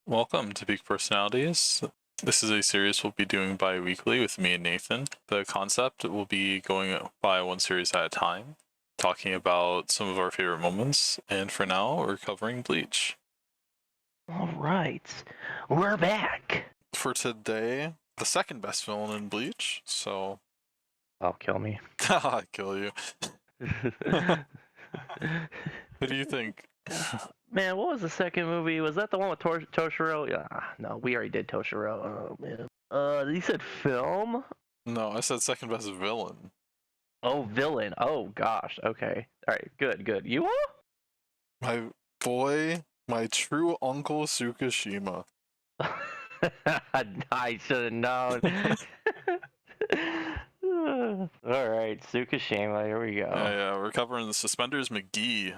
Welcome to Peak Personalities. This is a series we'll be doing bi-weekly with me and Nathan. The concept will be going by one series at a time, talking about some of our favorite moments, and for now, we're covering Bleach. All right, we're back. For today, the second best villain in Bleach, so... I'll kill me. I'll kill you. What do you think? Man, what was the second movie? Was that the one with Toshiro? Yeah, no, we already did Toshiro. Oh, man. You said film? No, I said second best villain. Oh, villain. Oh, gosh. Okay. All right, good. You are? My boy, my true uncle Tsukishima. I should have known. All right, Tsukishima, here we go. Yeah, we're covering the Suspenders McGee.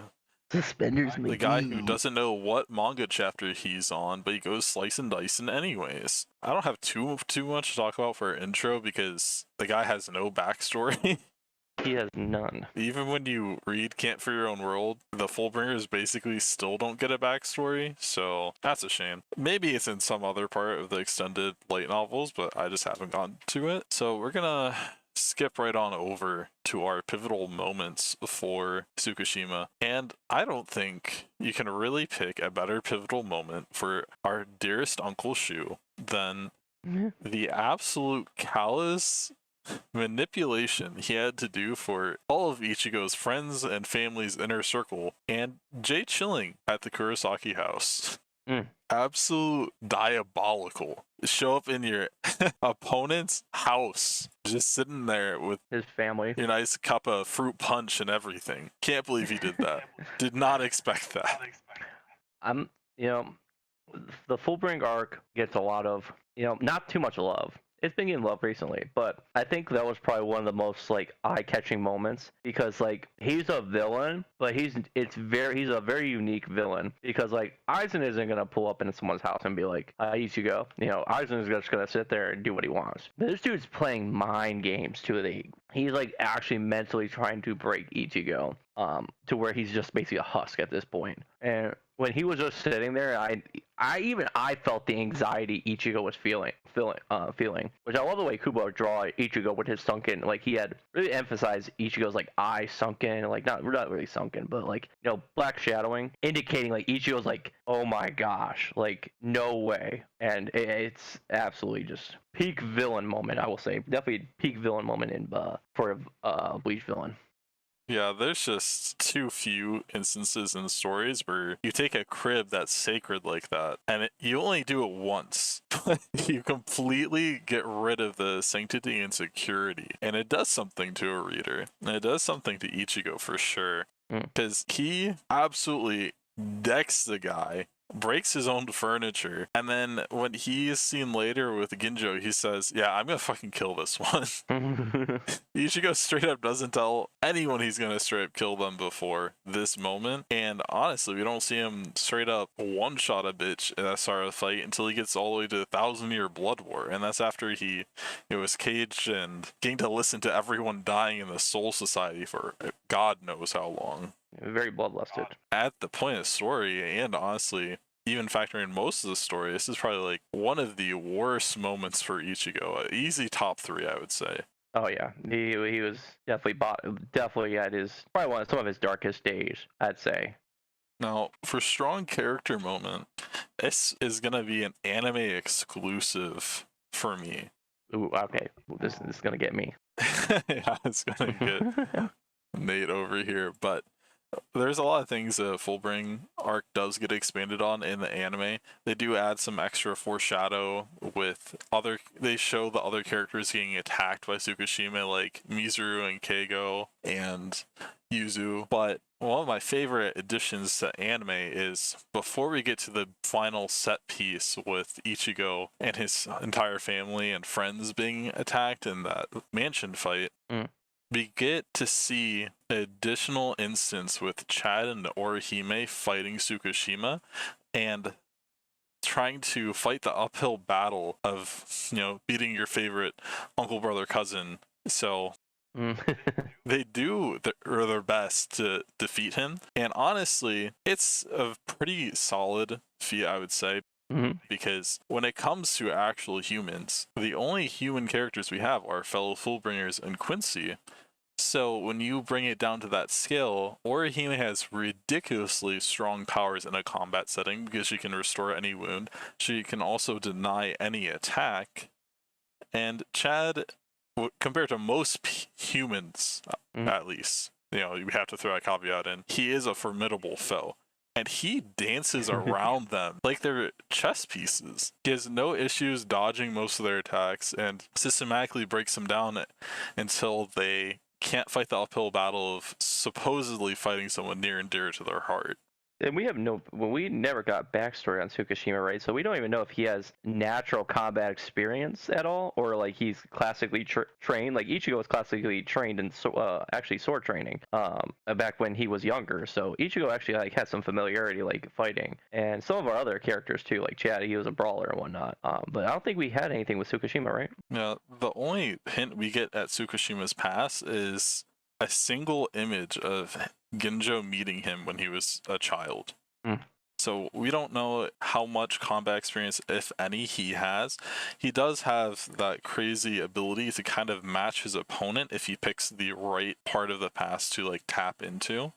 Suspenders McGee. The guy who doesn't know what manga chapter he's on, but he goes slicing dicing anyways. I don't have too much to talk about for an intro because the guy has no backstory. He has none. Even when you read Can't For Your Own World, the Fullbringers basically still don't get a backstory, so that's a shame. Maybe it's in some other part of the extended light novels, but I just haven't gotten to it. So we're gonna skip right on over to our pivotal moments for Tsukishima. And I don't think you can really pick a better pivotal moment for our dearest Uncle Shu than the absolute callous manipulation he had to do for all of Ichigo's friends and family's inner circle and Jay chilling at the Kurosaki house. Absolute diabolical. Show up in your opponent's house, just sitting there with his family, your nice cup of fruit punch and everything. Can't believe he did that. Did not expect that. The Fullbring arc gets a lot of, not too much love. It's been getting love recently, but I think that was probably one of the most eye-catching moments because he's a villain, but he's a very unique villain because Aizen isn't gonna pull up into someone's house and be like, Ichigo. Aizen is just gonna sit there and do what he wants. But this dude's playing mind games to he's actually mentally trying to break Ichigo, to where he's just basically a husk at this point. And when he was just sitting there, I felt the anxiety Ichigo was feeling, which I love the way Kubo draw Ichigo with his sunken, he had really emphasized Ichigo's eyes sunken, not really sunken, but black shadowing, indicating Ichigo's oh my gosh, no way, and it's absolutely just peak villain moment. I will say definitely peak villain moment for a Bleach villain. Yeah, there's just too few instances in stories where you take a crib that's sacred like that, and you only do it once, but you completely get rid of the sanctity and security, and it does something to a reader, and it does something to Ichigo for sure, because he absolutely decks the guy, breaks his own furniture, and then when he is seen later with Ginjo, he says, yeah, I'm gonna fucking kill this one. Ichigo straight up doesn't tell anyone he's gonna straight up kill them before this moment, and honestly, we don't see him straight up one-shot a bitch in that start of the fight until he gets all the way to the 1,000-year blood war, and that's after he was caged and getting to listen to everyone dying in the Soul Society for God knows how long. Very bloodlusted. At the point of the story, and honestly, even factoring in most of the story, this is probably one of the worst moments for Ichigo. Easy top 3, I would say. Oh yeah, he was definitely at probably some of his darkest days, I'd say. Now, for strong character moment, this is gonna be an anime exclusive for me. Ooh, okay, this is gonna get me. Yeah, it's gonna get Nate over here, but there's a lot of things the Fullbring arc does get expanded on in the anime. They do add some extra foreshadow with they show the other characters getting attacked by Tsukishima, like Mizuru and Keigo and Yuzu. But one of my favorite additions to anime is before we get to the final set piece with Ichigo and his entire family and friends being attacked in that mansion fight. We get to see an additional instance with Chad and Orihime fighting Tsukishima and trying to fight the uphill battle of, beating your favorite uncle, brother, cousin. So they do their best to defeat him. And honestly, it's a pretty solid feat, I would say. Mhm. Because when it comes to actual humans, the only human characters we have are fellow Fullbringers and Quincy. So when you bring it down to that scale, Orihime has ridiculously strong powers in a combat setting because she can restore any wound. She can also deny any attack. And Chad, compared to most humans, at least, you know, you have to throw a caveat in, he is a formidable foe. And he dances around them like they're chess pieces. He has no issues dodging most of their attacks and systematically breaks them down until they can't fight the uphill battle of supposedly fighting someone near and dear to their heart. And we never got backstory on Tsukishima, right? So we don't even know if he has natural combat experience at all, or like he's classically trained. Like Ichigo was classically trained in actually sword training, back when he was younger. So Ichigo actually like has some familiarity like fighting, and some of our other characters too, like Chad, he was a brawler and whatnot. But I don't think we had anything with Tsukishima, right? Yeah, the only hint we get at Tsukishima's past is a single image of Ginjo meeting him when he was a child. So we don't know how much combat experience, if any, he has. He does have that crazy ability to kind of match his opponent if he picks the right part of the past to like tap into.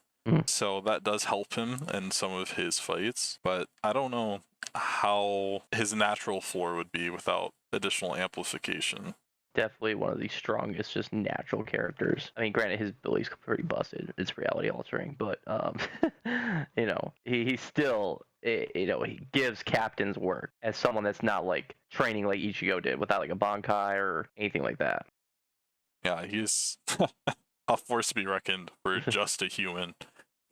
So that does help him in some of his fights, but I don't know how his natural floor would be without additional amplification. Definitely one of the strongest, just natural characters. I mean, granted, his ability's pretty busted. It's reality altering, but you know, he still, you know, he gives captains work as someone that's not like training like Ichigo did without like a Bankai or anything like that. Yeah, he's a force to be reckoned for just a human.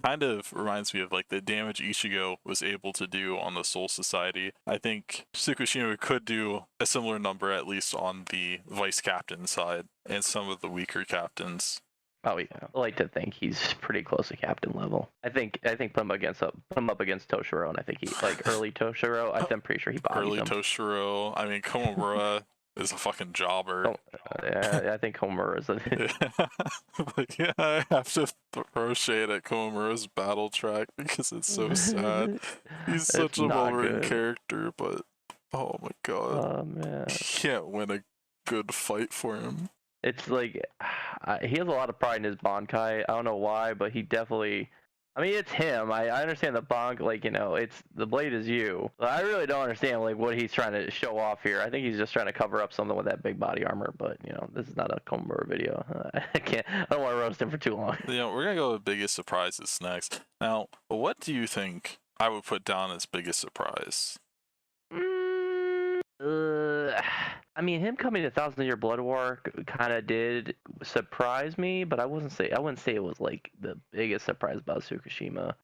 Kind of reminds me of like the damage Ichigo was able to do on the Soul Society. I think Tsukushima could do a similar number, at least on the vice captain side and some of the weaker captains. Oh yeah, I like to think he's pretty close to captain level. I think put him up against Toshiro, and I think he like early Toshiro. I'm pretty sure he bodies Early him. Toshiro. I mean, Komamura is a fucking jobber. Oh, yeah, I think Homer is. Like, yeah, I have to throw shade at Komamura's battle track because it's so sad. He's such a well-written character, but oh my god, oh man, he can't win a good fight for him. it's like he has a lot of pride in his Bankai. I don't know why, but he definitely. I mean, it's him. I understand the bonk, like, you know, it's the blade is you. But I really don't understand like what he's trying to show off here. I think he's just trying to cover up something with that big body armor. But you know, this is not a Komura video. I can't. I don't want to roast him for too long. You know, we're gonna go with biggest surprises next. Now, what do you think I would put down as biggest surprise? I mean, him coming to Thousand Year Blood War kind of did surprise me, but I wouldn't say it was like the biggest surprise about Tsukishima.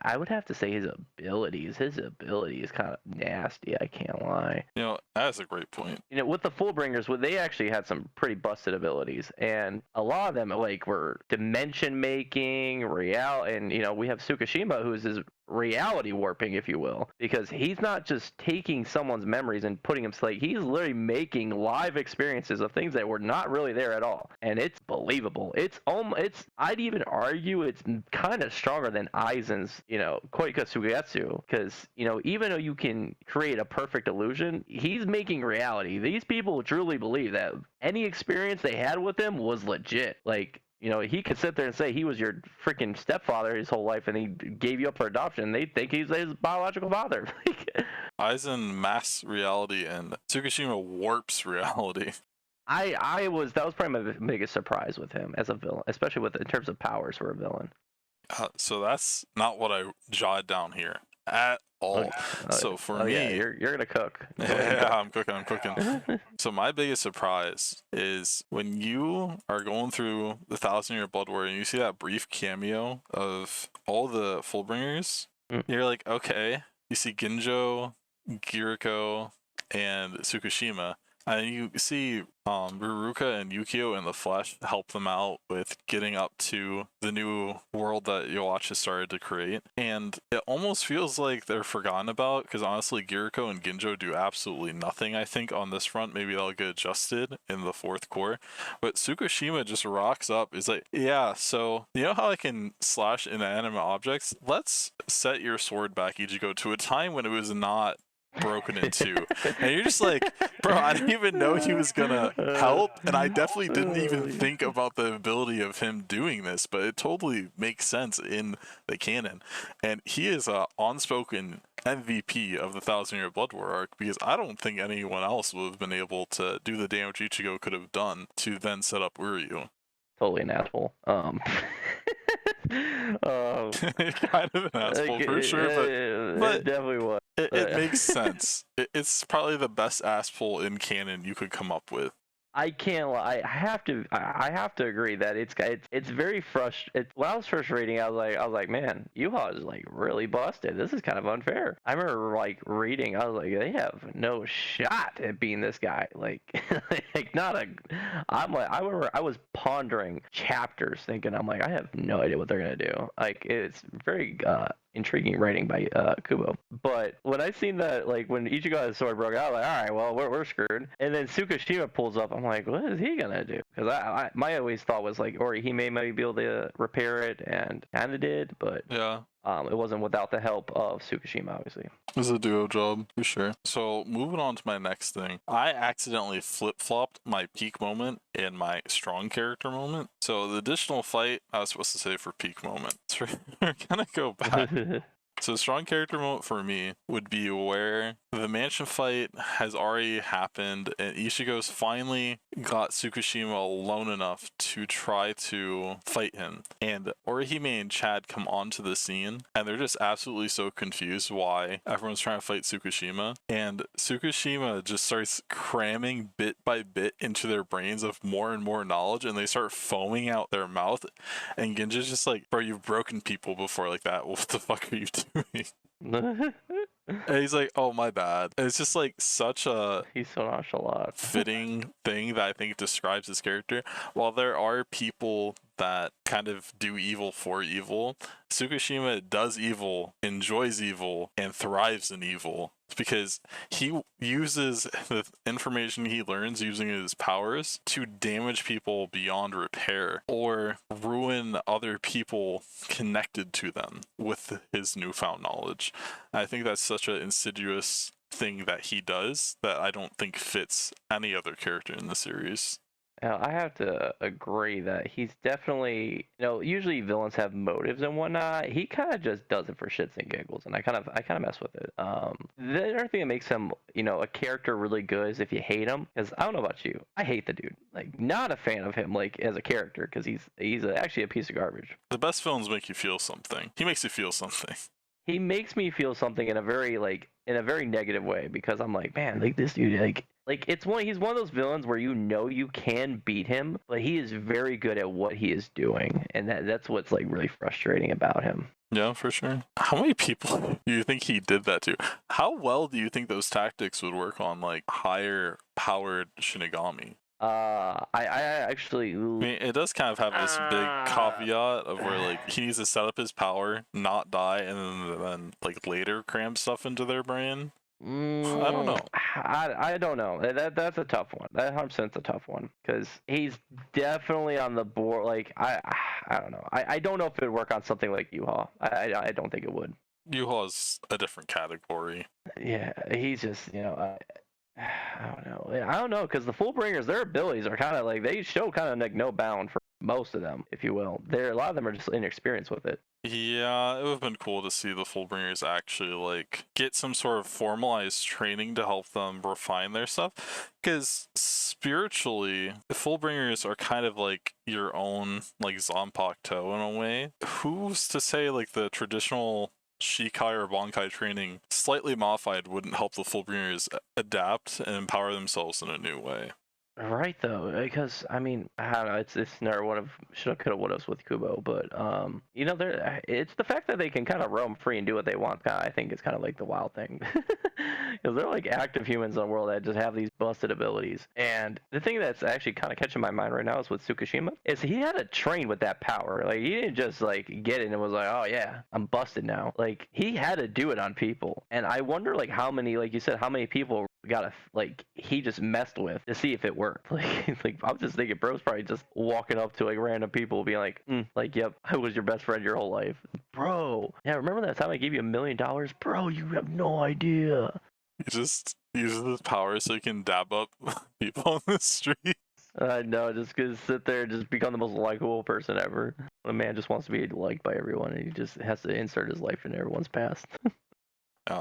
I would have to say his abilities. His ability is kind of nasty. I can't lie. You know, that's a great point. You know, with the Fullbringers, they actually had some pretty busted abilities, and a lot of them like were dimension making, and you know, we have Tsukishima, who's his reality warping, if you will, because he's not just taking someone's memories and putting them like he's literally making live experiences of things that were not really there at all, and it's believable. It's I'd even argue it's kind of stronger than Aizen's, you know, Koika Sugetsu, because you know, even though you can create a perfect illusion, he's making reality. These people truly believe that any experience they had with him was legit. Like, you know, he could sit there and say he was your freaking stepfather his whole life and he gave you up for adoption. They think he's his biological father. Aizen masks reality and Tsukishima warps reality. That was probably my biggest surprise with him as a villain, especially in terms of powers for a villain. So that's not what I jotted down here at all. So for me, yeah, you're gonna cook. Yeah, I'm cooking. So my biggest surprise is when you are going through the 1,000-Year Blood War and you see that brief cameo of all the Fullbringers. You're like, okay. You see Ginjo, Giriko, and Tsukishima. And you see Ruruka and Yukio in the flesh help them out with getting up to the new world that Yoachi has started to create. And it almost feels like they're forgotten about, because honestly, Giriko and Ginjo do absolutely nothing, I think, on this front. Maybe they'll get adjusted in the fourth core. But Tsukishima just rocks up. Is like, yeah, so you know how I can slash inanimate objects? Let's set your sword back, Ichigo, to a time when it was not broken in two. And you're just like, bro, I didn't even know he was gonna help, and I definitely didn't even think about the ability of him doing this, but it totally makes sense in the canon. And he is a unspoken MVP of the Thousand Year Blood War arc, because I don't think anyone else would have been able to do the damage Ichigo could have done to then set up Uryu. Totally an asshole. Kind of an asshole for sure, but it definitely was. it makes sense. It's probably the best asshole in canon you could come up with. I can't lie. I have to agree that it's very frustrating. When I was first reading, I was like, man, Yuha is like really busted. This is kind of unfair. I remember like reading, I was like, they have no shot at beating this guy. Like, like not a. I'm like, I remember I was pondering chapters, thinking, I'm like, I have no idea what they're gonna do. Like, it's very intriguing writing by Kubo. But when I seen that, like when Ichigo had his sword broke out, like, all right, well, we're screwed. And then Tsukishima pulls up. I'm like, what is he gonna do? Because my always thought was like, or he may maybe be able to repair it, and kinda did, but Yeah. it wasn't without the help of Tsukishima, obviously. It was a duo job, for sure. So, moving on to my next thing. I accidentally flip-flopped my peak moment and my strong character moment. So, the additional fight, I was supposed to say for peak moment. So, we're gonna go back. So, strong character moment for me would be where the mansion fight has already happened and Ichigo's finally got Tsukishima alone enough to try to fight him. And Orihime and Chad come onto the scene and they're just absolutely so confused why everyone's trying to fight Tsukishima. And Tsukishima just starts cramming bit by bit into their brains of more and more knowledge, and they start foaming out their mouth. And Genji's just like, bro, you've broken people before like that. What the fuck are you doing? And he's like, oh, my bad. And it's just like such a He's so nonchalant. fitting thing that I think describes his character. While there are people that kind of do evil for evil, Tsukishima does evil, enjoys evil, and thrives in evil. Because he uses the information he learns using his powers to damage people beyond repair or ruin other people connected to them with his newfound knowledge. I think that's such an insidious thing that he does that I don't think fits any other character in the series. Now, I have to agree that he's definitely, usually villains have motives and whatnot. He kind of just does it for shits and giggles, and I kind of mess with it. The other thing that makes him, a character really good is if you hate him. Because I don't know about you, I hate the dude. Like, not a fan of him, like as a character, because he's actually a piece of garbage. The best villains make you feel something. He makes you feel something. He makes me feel something in a very negative way, because I'm like, man, like this dude, like he's one of those villains where you can beat him, but he is very good at what he is doing, and that's what's like really frustrating about him. Yeah, for sure. How many people do you think he did that to? How well do you think those tactics would work on like higher powered Shinigami? I actually. I mean, it does kind of have this big caveat of where like he needs to set up his power, not die, and then like later cram stuff into their brain. I don't know. I don't know. That's a tough one. That 100%'s a tough one, because he's definitely on the board. Like I don't know. I don't know if it would work on something like Yuha. I don't think it would. Yuha's a different category. Yeah, he's just I don't know, because the Fullbringers, their abilities are kind of like, they show kind of like no bound for most of them, if you will. A lot of them are just inexperienced with it. Yeah, it would have been cool to see the Fullbringers actually like get some sort of formalized training to help them refine their stuff. Because spiritually, the Fullbringers are kind of like your own like Zanpakuto in a way. Who's to say like the traditional Shikai or Bankai training, slightly modified, wouldn't help the Fullbringers adapt and empower themselves in a new way? Right, though, because I mean, I don't know. It's another one of shoulda, coulda, wouldas with Kubo, but it's the fact that they can kind of roam free and do what they want. I think is kind of like the wild thing. Because they're like active humans in the world that just have these busted abilities. And the thing that's actually kind of catching my mind right now is with Tsukishima, is he had to train with that power. Like he didn't just like get it and was like, oh yeah, I'm busted now. Like he had to do it on people. And I wonder like how many, like you said, how many people got like he just messed with to see if it worked. Like I'm just thinking, bro's probably just walking up to like random people, being like, yep, I was your best friend your whole life, bro. Yeah, remember that time I gave you $1 million, bro? You have no idea. He just uses his power so he can dab up people on the street. No, just gonna sit there and just become the most likable person ever. The man just wants to be liked by everyone, and he just has to insert his life in everyone's past.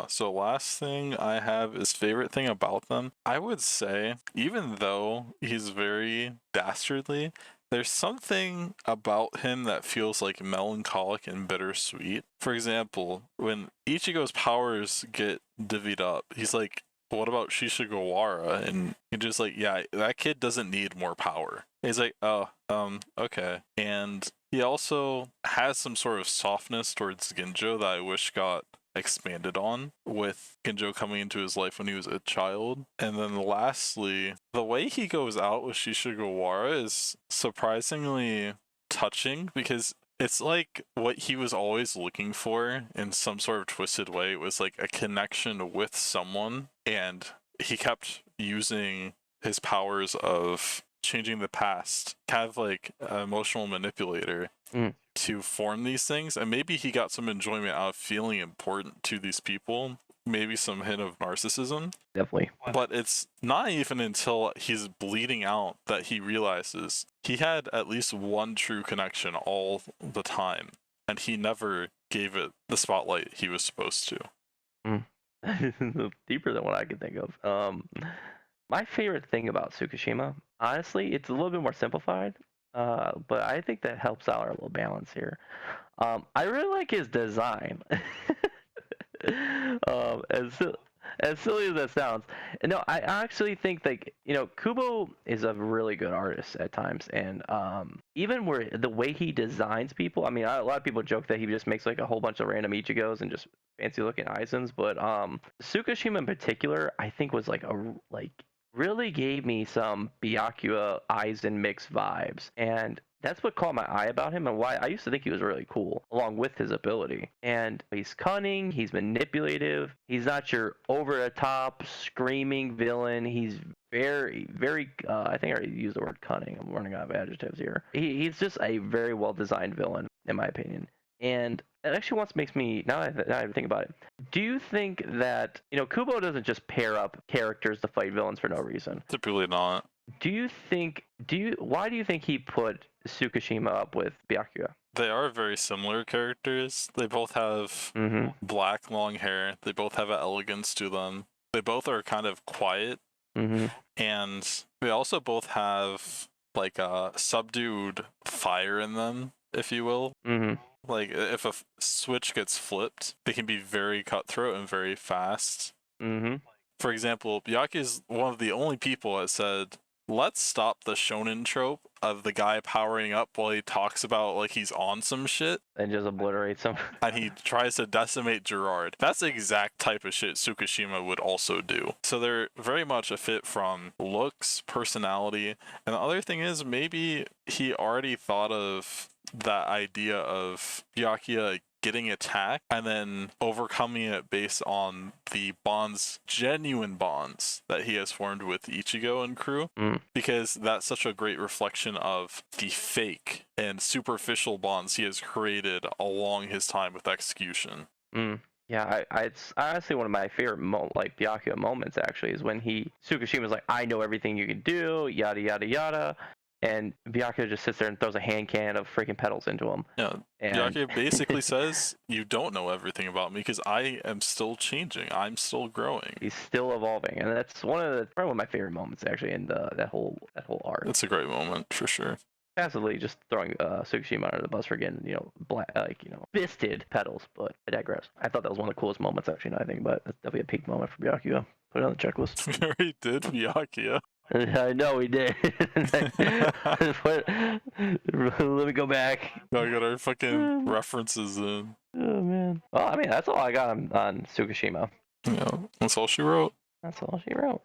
So last thing I have is favorite thing about them. I would say, even though he's very dastardly, there's something about him that feels like melancholic and bittersweet. For example, when Ichigo's powers get divvied up, he's like, what about Shishigawara? And you're just like, yeah, that kid doesn't need more power. He's like, oh, okay. And he also has some sort of softness towards Ginjo that I wish got expanded on, with Ginjo coming into his life when he was a child. And then lastly, the way he goes out with Shishigawara is surprisingly touching, because it's like what he was always looking for in some sort of twisted way. It was like a connection with someone, and he kept using his powers of changing the past, kind of like an emotional manipulator, to form these things. And maybe he got some enjoyment out of feeling important to these people, maybe some hint of narcissism. Definitely. But it's not even until he's bleeding out that he realizes he had at least one true connection all the time, and he never gave it the spotlight he was supposed to. Deeper than what I could think of. My favorite thing about Tsukishima, honestly, it's a little bit more simplified, but I think that helps out our little balance here. I really like his design. um, as si- as silly as that sounds, no, I actually think like Kubo is a really good artist at times, and even where the way he designs people. I mean, a lot of people joke that he just makes like a whole bunch of random Ichigos and just fancy looking Aizens, but Tsukishima in particular, I think was like really gave me some Byakuya Aizen mix vibes, and that's what caught my eye about him and why I used to think he was really cool, along with his ability. And he's cunning, he's manipulative, he's not your over the top screaming villain. He's very, very, I think I already used the word cunning. I'm running out of adjectives here. He's just a very well designed villain, in my opinion. And it actually once makes me, now I think about it, do you think that, Kubo doesn't just pair up characters to fight villains for no reason? Typically not. Why do you think he put Tsukishima up with Byakuya? They are very similar characters. They both have black long hair. They both have an elegance to them. They both are kind of quiet. And they also both have like a subdued fire in them, if you will. Like if a switch gets flipped, they can be very cutthroat and very fast. For example, Byakuya is one of the only people that said, let's stop the shonen trope of the guy powering up while he talks about like he's on some shit and just obliterates him. And he tries to decimate Gerard. That's the exact type of shit Tsukishima would also do. So they're very much a fit from looks, personality, and the other thing is maybe he already thought of that idea of Byakuya getting attacked and then overcoming it based on the bonds, genuine bonds that he has formed with Ichigo and crew, because that's such a great reflection of the fake and superficial bonds he has created along his time with execution. Yeah, it's honestly one of my favorite Byakuya moments actually is when Tsukishima's like, I know everything you can do, yada yada yada. And Byakuya just sits there and throws a hand cannon of freaking petals into him. Yeah, Byakuya basically says, you don't know everything about me because I am still changing. I'm still growing. He's still evolving. And that's probably one of my favorite moments, actually, in that whole arc. It's a great moment, for sure. Passively just throwing Tsukishima under the bus for getting, fisted petals. But I digress. I thought that was one of the coolest moments, actually, now I think about it. That's definitely a peak moment for Byakuya. Put it on the checklist. We already did Byakuya. I know we did. Let me go back. Gotta get our fucking references in. Oh man. Well, I mean, that's all I got on Tsukishima. Yeah, that's all she wrote. That's all she wrote.